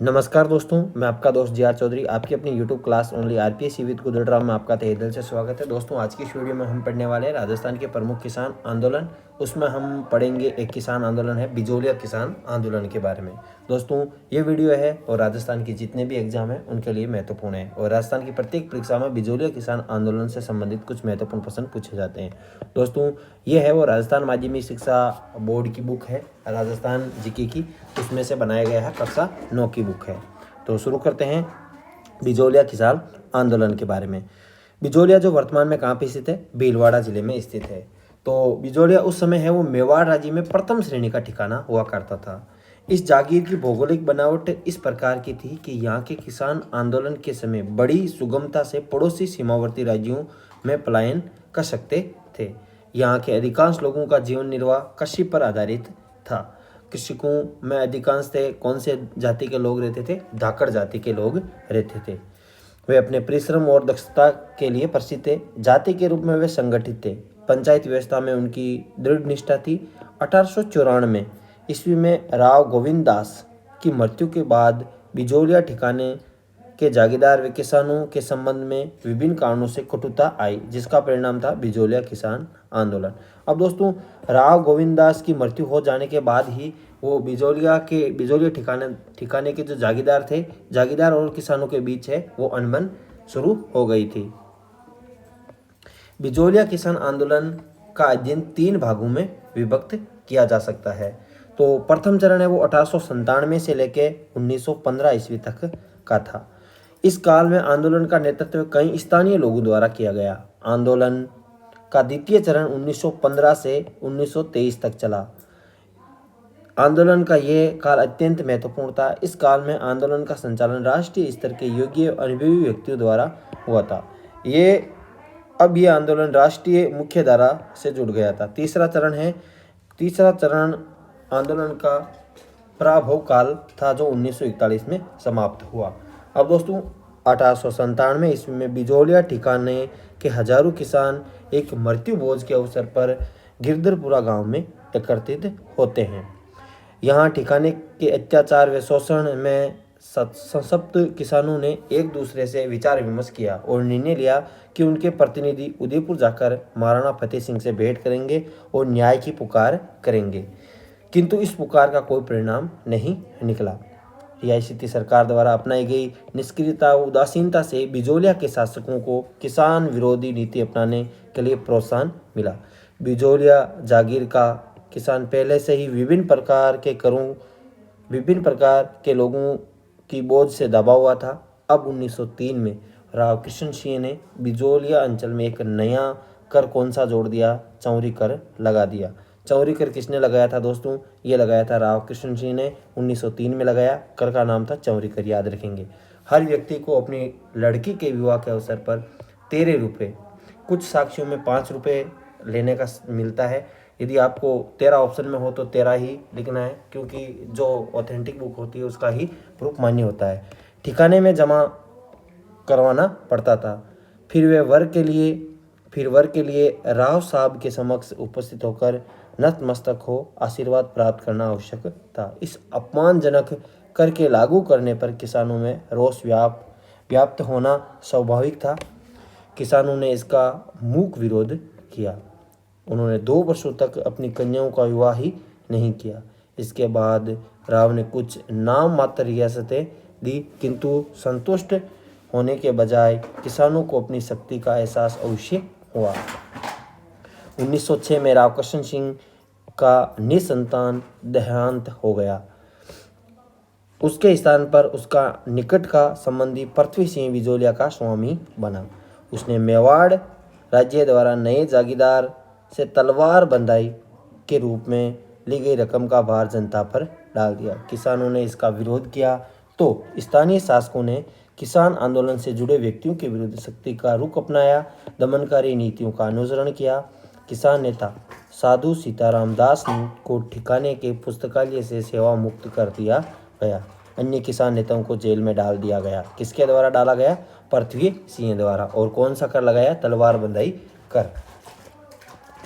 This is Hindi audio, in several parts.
नमस्कार दोस्तों, मैं आपका दोस्त जी आर चौधरी। आपकी अपनी YouTube class only RPSC with कुदरत राम में आपका तहे दिल से स्वागत है। दोस्तों, आज की इस वीडियो में हम पढ़ने वाले हैं राजस्थान के प्रमुख किसान आंदोलन। उसमें हम पढ़ेंगे एक किसान आंदोलन है बिजोलिया किसान आंदोलन के बारे में। दोस्तों, ये वीडियो है और राजस्थान के जितने भी एग्जाम हैं उनके लिए महत्वपूर्ण है और राजस्थान की प्रत्येक परीक्षा में बिजोलिया किसान आंदोलन से संबंधित कुछ महत्वपूर्ण प्रश्न पूछे जाते हैं। दोस्तों, ये है वो राजस्थान माध्यमिक शिक्षा बोर्ड की बुक है, राजस्थान जीके की। उसमें से बनाया गया है, कक्षा 9 की बुक है। तो शुरू करते हैं बिजोलिया किसान आंदोलन के बारे में। बिजोलिया जो वर्तमान में कहाँ पे स्थित है, भीलवाड़ा जिले में स्थित है। तो बिजोलिया उस समय है वो मेवाड़ राज्य में प्रथम श्रेणी का ठिकाना हुआ करता था। इस जागीर की भौगोलिक बनावट इस प्रकार की थी कि यहाँ के किसान आंदोलन के समय बड़ी सुगमता से पड़ोसी सीमावर्ती राज्यों में पलायन कर सकते थे। यहाँ के अधिकांश लोगों का जीवन निर्वाह कृषि पर आधारित था। कृषकों में अधिकांश थे कौन से जाति के लोग रहते थे, धाकड़ जाति के लोग रहते थे। वे अपने परिश्रम और दक्षता के लिए प्रसिद्ध थे। जाति के रूप में वे संगठित थे। पंचायत व्यवस्था में उनकी दृढ़ निष्ठा थी। 1894 ईस्वी में राव गोविंद दास की मृत्यु के बाद बिजोलिया ठिकाने के जागीरदार व किसानों के संबंध में विभिन्न कारणों से कटुता आई, जिसका परिणाम था बिजोलिया किसान आंदोलन। अब दोस्तों, राव गोविंद दास की मृत्यु हो जाने के बाद ही वो बिजोलिया ठिकाने के जो जागीरदार और किसानों के बीच है वो अनबन शुरू हो गई थी। बिजोलिया किसान आंदोलन का अध्ययन 3 भागों में विभक्त किया जा सकता है। तो प्रथम चरण है वो 1897 से लेके 1915 ईस्वी तक का था। इस काल में आंदोलन का नेतृत्व कई स्थानीय लोगों द्वारा किया गया। आंदोलन का द्वितीय चरण 1915 से 1923 तक चला। आंदोलन का यह काल अत्यंत महत्वपूर्ण था। इस काल में आंदोलन का संचालन राष्ट्रीय स्तर के योग्य अनुभवी व्यक्तियों द्वारा हुआ था। ये आंदोलन राष्ट्रीय मुख्य धारा से जुड़ गया था। तीसरा चरण आंदोलन का पराभव काल था जो 1941 में समाप्त हुआ। अब दोस्तों, 1897 ईस्वी में बिजोलिया ठिकाने के हजारों किसान एक मृत्यु भोज के अवसर पर गिरधरपुरा गांव में एकत्रित होते हैं। यहाँ ठिकाने के अत्याचार व शोषण में संतप्त किसानों ने एक दूसरे से विचार विमर्श किया और निर्णय लिया कि उनके प्रतिनिधि उदयपुर जाकर महाराणा फतेह सिंह से भेंट करेंगे और न्याय की पुकार करेंगे। किंतु इस पुकार का कोई परिणाम नहीं निकला। रियासती सरकार द्वारा अपनाई गई निष्क्रियता व उदासीनता से बिजोलिया के शासकों को किसान विरोधी नीति अपनाने के लिए प्रोत्साहन मिला। बिजोलिया जागीर का किसान पहले से ही विभिन्न प्रकार के लोगों की बोझ से दबा हुआ था। अब 1903 में राव कृष्ण सिंह ने बिजोलिया अंचल में एक नया कर कौन सा जोड़ दिया, चौरी कर लगा दिया। चौरी कर किसने लगाया था दोस्तों? ये लगाया था राव कृष्ण सिंह ने 1903 में लगाया। कर का नाम था चौरी कर, याद रखेंगे। हर व्यक्ति को अपनी लड़की के विवाह के अवसर पर 13 रुपये, कुछ साक्ष्यों में 5 रुपये लेने का मिलता है। यदि आपको 13 ऑप्शन में हो तो 13 ही लिखना है, क्योंकि जो ऑथेंटिक बुक होती है उसका ही प्रूफ मान्य होता है। ठिकाने में जमा करवाना पड़ता था। फिर वर के लिए राव साहब के समक्ष उपस्थित होकर नतमस्तक हो आशीर्वाद प्राप्त करना आवश्यक था। इस अपमानजनक कर के लागू करने पर किसानों में रोष व्याप्त होना स्वाभाविक था। किसानों ने इसका मूक विरोध किया। उन्होंने 2 वर्षों तक अपनी कन्याओं का विवाह ही नहीं किया। इसके बाद राव ने कुछ नाम मात्र रियासतें दी, किंतु संतुष्ट होने के बजाय किसानों को अपनी शक्ति का एहसास अवश्य हुआ। 1906 में राव कृष्ण सिंह का निसंतान देहांत हो गया। उसके स्थान पर उसका निकट का संबंधी पृथ्वी सिंह बिजोलिया का स्वामी बना। उसने मेवाड़ राज्य द्वारा नए जागीरदार से तलवार बंधाई के रूप में ली गई रकम का भार जनता पर डाल दिया। किसानों ने इसका विरोध किया तो स्थानीय शासकों ने किसान आंदोलन से जुड़े व्यक्तियों के विरुद्ध सख्ती का रुख अपनाया, दमनकारी नीतियों का अनुसरण किया। किसान नेता साधु सीताराम दास को ठिकाने के पुस्तकालय से सेवा मुक्त कर दिया गया। अन्य किसान नेताओं को जेल में डाल दिया गया। किसके द्वारा डाला गया? पृथ्वी सिंह द्वारा। और कौन सा कर लगाया? तलवार बंधाई कर।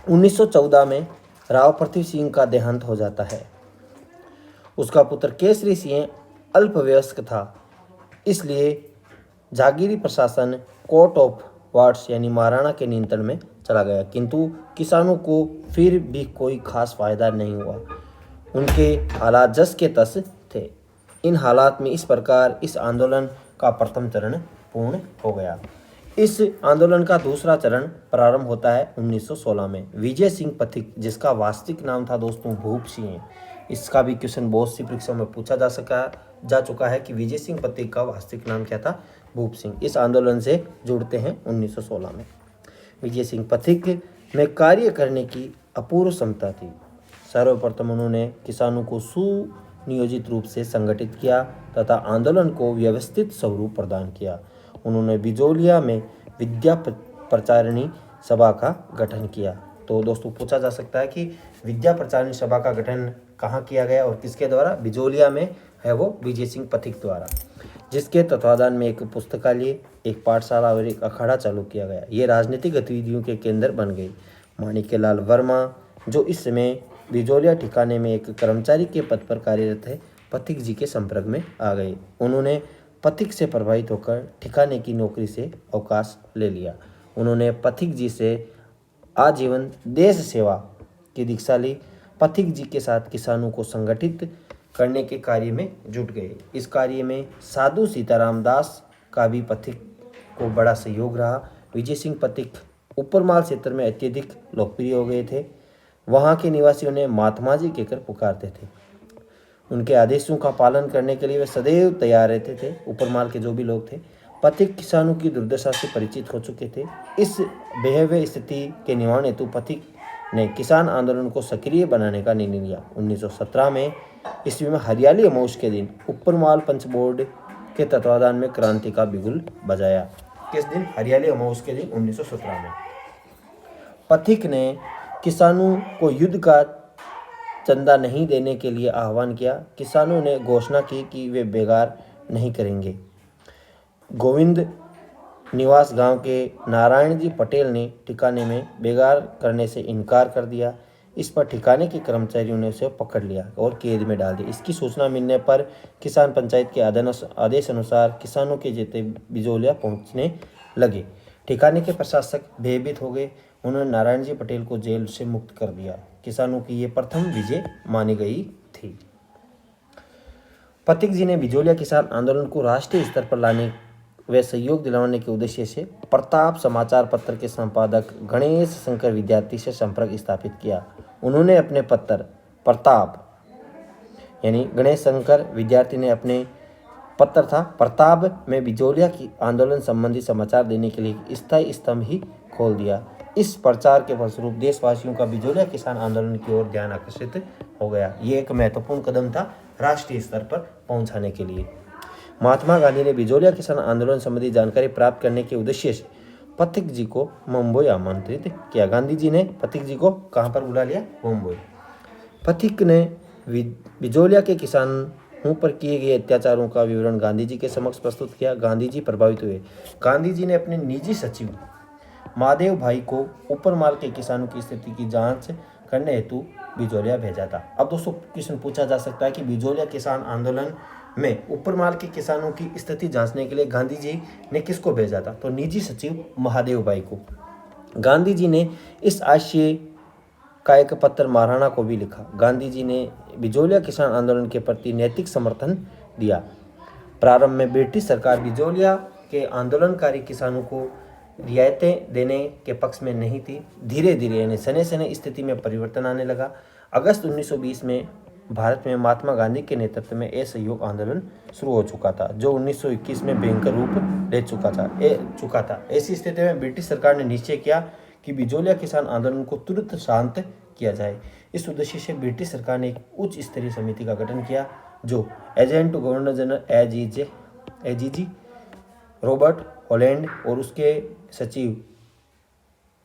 1914 में राव पृथ्वी सिंह का देहांत हो जाता है। उसका पुत्र केसरी सिंह अल्पवयस्क था, इसलिए जागीरी प्रशासन कोर्ट ऑफ वार्ड्स यानी महाराणा के नियंत्रण में चला गया, किंतु किसानों को फिर भी कोई खास फायदा नहीं हुआ। उनके हालात जस के तस थे। इन हालात में इस प्रकार इस आंदोलन का प्रथम चरण पूर्ण हो गया। इस आंदोलन का दूसरा चरण प्रारंभ होता है 1916 में। विजय सिंह पथिक, जिसका वास्तविक नाम था दोस्तों भूप सिंह, इसका भी क्वेश्चन बहुत सी परीक्षाओं में पूछा जा चुका है कि विजय सिंह पथिक का वास्तविक नाम क्या था, भूप सिंह। इस आंदोलन से जुड़ते हैं 1916 में। विजय सिंह पथिक में कार्य करने की अपूर्व क्षमता थी। सर्वप्रथम उन्होंने किसानों को सुनियोजित रूप से संगठित किया तथा आंदोलन को व्यवस्थित स्वरूप प्रदान किया। उन्होंने बिजोलिया में विद्या प्रचारिणी सभा का गठन किया। तो दोस्तों पूछा जा सकता है कि विद्या प्रचारिणी सभा का गठन कहाँ किया गया और किसके द्वारा? बिजोलिया में है वो विजय सिंह पथिक द्वारा, जिसके तत्वाधान में एक पुस्तकालय, एक पाठशाला और एक अखाड़ा चालू किया गया। ये राजनीतिक गतिविधियों के केंद्र बन गए। माणिक्यलाल वर्मा, जो इस समय बिजोलिया ठिकाने में एक कर्मचारी के पद पर कार्यरत है, पथिक जी के संपर्क में आ गए। उन्होंने पथिक से प्रभावित होकर ठिकाने की नौकरी से अवकाश ले लिया। उन्होंने पथिक जी से आजीवन देश सेवा की दीक्षा ली। पथिक जी के साथ किसानों को संगठित करने के कार्य में जुट गए। इस कार्य में साधु सीताराम दास का भी पथिक को बड़ा सहयोग रहा। विजय सिंह पथिक ऊपरमाल क्षेत्र में अत्यधिक लोकप्रिय हो गए थे। वहाँ के निवासी उन्हें महात्मा जी कहकर पुकारते थे। उनके आदेशों का पालन करने के लिए वे सदैव तैयार रहते थे। ऊपरमाल के जो भी लोग थे, पथिक किसानों की दुर्दशा से परिचित हो चुके थे। इस बेहवे स्थिति के निवारण हेतु पथिक ने किसान आंदोलन को सक्रिय बनाने का निर्णय लिया। 1917 में ईस्वी में हरियाली अमावस के दिन ऊपरमाल पंच बोर्ड के तत्वाधान में क्रांति का बिगुल बजाया। किस दिन? हरियाली अमावस के दिन 1917 में। पथिक ने किसानों को युद्ध का चंदा नहीं देने के लिए आह्वान किया। किसानों ने घोषणा की कि वे बेगार नहीं करेंगे। गोविंद निवास गांव के नारायण जी पटेल ने ठिकाने में बेगार करने से इनकार कर दिया। इस पर ठिकाने के कर्मचारियों ने उसे पकड़ लिया और कैद में डाल दिया। इसकी सूचना मिलने पर किसान पंचायत के आदेश अनुसार किसानों के जेते बिजोलिया पहुंचने लगे। ठिकाने के प्रशासक भयभीत हो गए। उन्होंने नारायण जी पटेल को जेल से मुक्त कर दिया। किसानों की ये प्रथम विजय मानी गई थी। पथिक जी ने बिजोलिया किसान आंदोलन को राष्ट्रीय स्तर पर लाने व सहयोग दिलाने के उद्देश्य से प्रताप समाचार पत्र के संपादक गणेश शंकर विद्यार्थी से संपर्क स्थापित किया। उन्होंने अपने पत्र प्रताप यानी गणेश शंकर विद्यार्थी ने अपने पत्र था प्रताप में बिजोलिया की आंदोलन संबंधी समाचार देने के लिए स्थायी स्तंभ ही खोल दिया। इस प्रचार के फलस्वरूप देशवासियों का बिजोलिया किसान आंदोलन की ओर ध्यान आकर्षित हो गया। ये एक महत्वपूर्ण कदम था राष्ट्रीय स्तर पर पहुंचाने के लिए। महात्मा गांधी ने बिजोलिया किसान आंदोलन संबंधी जानकारी प्राप्त करने के उद्देश्य से पथिक जी को मुंबई आमंत्रित किया। गांधी जी ने पथिक जी को कहाँ पर बुला लिया? मुंबई। पथिक ने बिजोलिया के किसानों पर किए गए अत्याचारों का विवरण गांधी जी के समक्ष प्रस्तुत किया। गांधी जी प्रभावित हुए। गांधी जी ने अपने निजी सचिव महादेव भाई को ऊपरमाल के किसानों की स्थिति की जांच करने हेतु बिजोलिया भेजा था। अब दोस्तों क्वेश्चन पूछा जा सकता है कि बिजोलिया किसान आंदोलन में ऊपरमाल के किसानों की स्थिति जांचने के लिए गांधी जी ने किसको भेजा था? तो निजी सचिव महादेव भाई को। गांधी जी ने इस आशय का एक पत्र महाराणा को भी लिखा। गांधी जी ने बिजोलिया किसान आंदोलन के प्रति नैतिक समर्थन दिया। प्रारंभ में ब्रिटिश सरकार बिजोलिया के आंदोलनकारी किसानों को रियायतें देने के पक्ष में नहीं थी। धीरे धीरे यानी सने सने स्थिति में परिवर्तन आने लगा। अगस्त 1920 में भारत में महात्मा गांधी के नेतृत्व में असहयोग आंदोलन शुरू हो चुका था, जो 1921 में भयंकर रूप ले चुका था। ऐसी स्थिति में ब्रिटिश सरकार ने निश्चय किया कि बिजोलिया किसान आंदोलन को तुरंत शांत किया जाए। इस उद्देश्य से ब्रिटिश सरकार ने एक उच्च स्तरीय समिति का गठन किया, जो agent to governor general AGG Robert Holland और उसके सचिव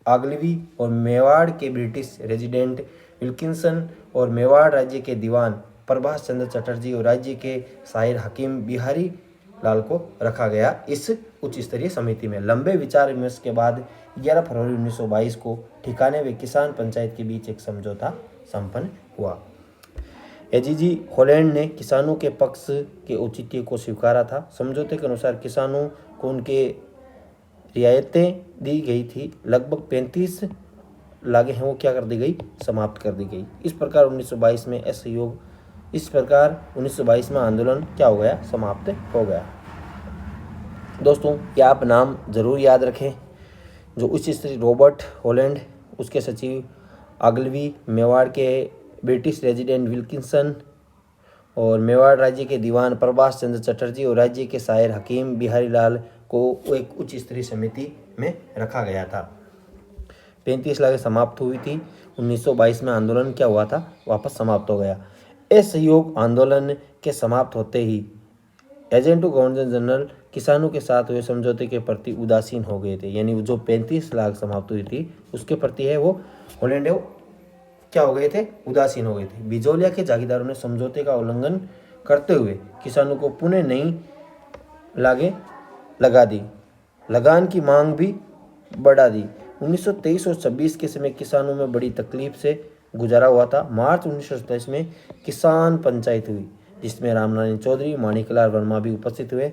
आगलवी और मेवाड़ के ब्रिटिश रेजिडेंट विल्किंसन और मेवाड़ राज्य के दीवान प्रभाष चंद्र चटर्जी और राज्य के शाहिर हकीम बिहारी लाल को रखा गया। इस उच्च स्तरीय समिति में लंबे विचार विमर्श के बाद 11 फरवरी 1922 को ठिकाने व किसान पंचायत के बीच एक समझौता संपन्न हुआ। एजीजी हॉलैंड ने किसानों के पक्ष के औचित्य को स्वीकारा था। समझौते के अनुसार किसानों को उनके रियायतें दी गई थी। लगभग 35 लागें हैं वो क्या कर दी गई, समाप्त कर दी गई। इस प्रकार 1922 में असहयोग, इस प्रकार 1922 में आंदोलन क्या हो गया, समाप्त हो गया। दोस्तों क्या आप नाम जरूर याद रखें। जो उच्च स्तरीय रॉबर्ट हॉलैंड, उसके सचिव आगलवी, मेवाड़ के ब्रिटिश रेजिडेंट विल्किंसन और मेवाड़ राज्य के दीवान प्रभाष चंद्र चटर्जी और राज्य के शायर हकीम बिहारी लाल को एक उच्च स्तरीय समिति में रखा गया था। 35 लागें समाप्त हुई थी। 1922 में आंदोलन क्या हुआ था, वापस समाप्त हो गया। असहयोग आंदोलन के समाप्त होते ही एजेंट गवर्नर जनरल किसानों के साथ हुए समझौते के प्रति उदासीन हो गए थे। यानी जो 35 लाख समाप्त हुई थी उसके प्रति है वो हॉलैंड है वो क्या हो गए थे, उदासीन हो गए थे। बिजोलिया के जागीरदारों ने समझौते का उल्लंघन करते हुए किसानों को पुनः नई लागें लगा दी, लगान की मांग भी बढ़ा दी। 1923 और 26 के समय किसानों में बड़ी तकलीफ से गुजारा हुआ था। मार्च 1927 में किसान पंचायत हुई जिसमें रामनारायण चौधरी, माणिकलाल वर्मा भी उपस्थित हुए।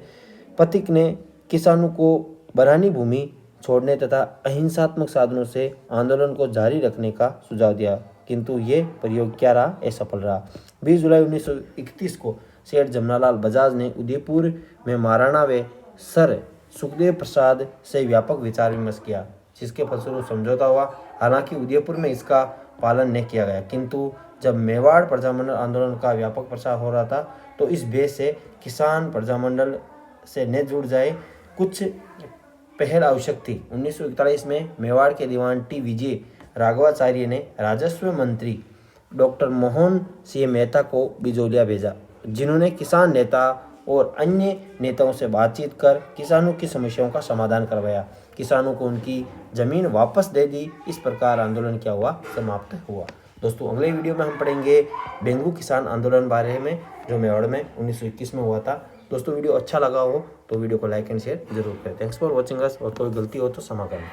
पथिक ने किसानों को बरानी भूमि छोड़ने तथा अहिंसात्मक साधनों से आंदोलन को जारी रखने का सुझाव दिया, किंतु ये प्रयोग क्या रहा, असफल रहा। 20 जुलाई 1931 को सेठ जमनालाल बजाज ने उदयपुर में महाराणा व सर सुखदेव प्रसाद से व्यापक विचार विमर्श किया, जिसके फलस्वरूप समझौता हुआ। हालांकि उदयपुर में इसका पालन नहीं किया गया, किंतु जब मेवाड़ प्रजामंडल आंदोलन का व्यापक प्रसार हो रहा था तो इस बेस से किसान प्रजामंडल से न जुड़ जाए, कुछ पहल आवश्यक थी। 1941 में मेवाड़ के दीवान टी विजय राघवाचार्य ने राजस्व मंत्री डॉक्टर मोहन सिंह मेहता को बिजोलिया भेजा, जिन्होंने किसान नेता और अन्य नेताओं से बातचीत कर किसानों की समस्याओं का समाधान करवाया। किसानों को उनकी जमीन वापस दे दी। इस प्रकार आंदोलन क्या हुआ, समाप्त हुआ। दोस्तों अगले वीडियो में हम पढ़ेंगे बेंगू किसान आंदोलन बारे में, जो मेवाड़ में 1921 में हुआ था। दोस्तों वीडियो अच्छा लगा हो तो वीडियो को लाइक एंड शेयर जरूर करें। थैंक्स फॉर वॉचिंग अस, और कोई गलती हो तो क्षमा करें।